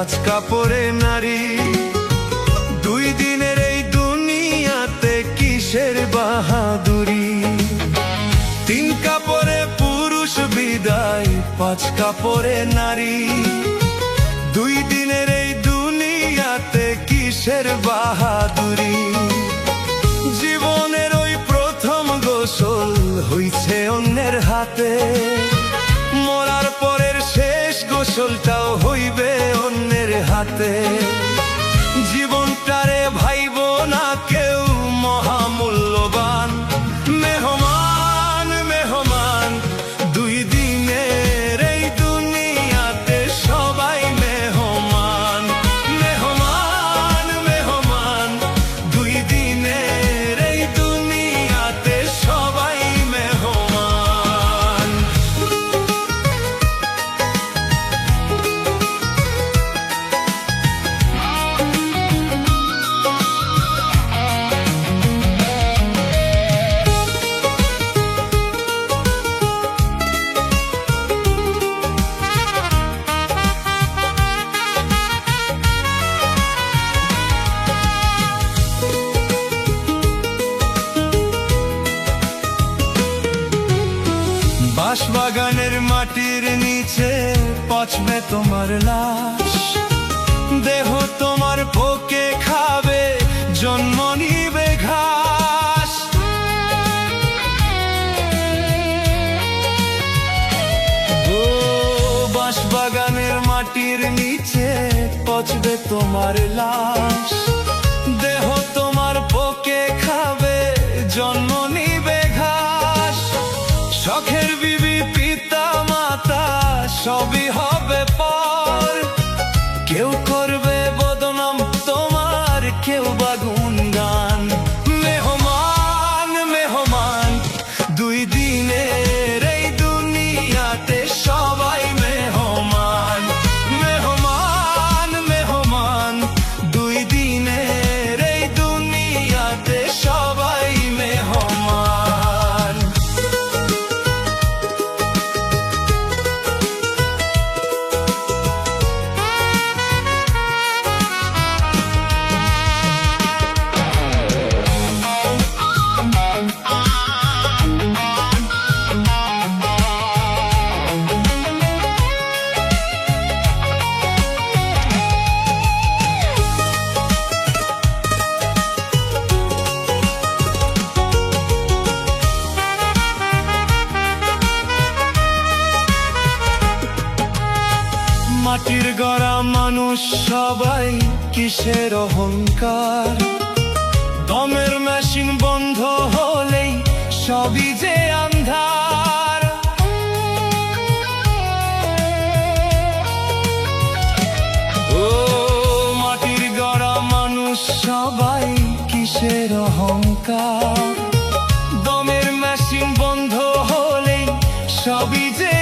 পাঁচ কাপড়ে নারী। দুই দিনের এই দুনিয়াতে কিসের বাহাদুরি। তিন কাপড়ে পুরুষ বিদায়, পাঁচ কাপড়ে নারী। দুই দিনের এই দুনিয়াতে কিসের বাহাদুরি। জীবনের ওই প্রথম গোসল হইছে অন্যের হাতে, মরার পরের শেষ গোসলটাও হইবে অন্যের হাতে। জীবনটারে ভাইব না কেউ মহামূল্যবান। মেহমান মেহমান দুই দিনের এই দুনিয়াতে সবাই মেহমান। মেহমান মেহমান দুই দিনের এই দুনিয়াতে সবাই মেহমান। বাঁশবাগানের মাটির নিচে পচবে তোমার লাশ। দেহ তোমার পোকে খাবে, জন্ম নিবে ঘাস। ও বাঁশবাগানের মাটির নিচে পচবে তোমার লাশ। দেহ তোমার পোকে খাবে, জন্ম নিবে ঘাস। শখের বিবি পিতা মাতা সবই হবে পর। কেউ করবে বদনাম তোমার, কেউ বা গুণগান। মেহমান মেহমান দুই দিনের এই দুনিয়াতে সবাই মেহমান। মেহমান মেহমান দুই দিনের এই দুনিয়াতে সবাই মেহমান। মাটির গড়া মানুষ সবাই কিসের অহংকার। দমের মেশিন বন্ধ হলেই সবই যে আন্ধার। ও মাটির গড়া মানুষ সবাই কিসের অহংকার। দমের মেশিন বন্ধ হলেই সবই যে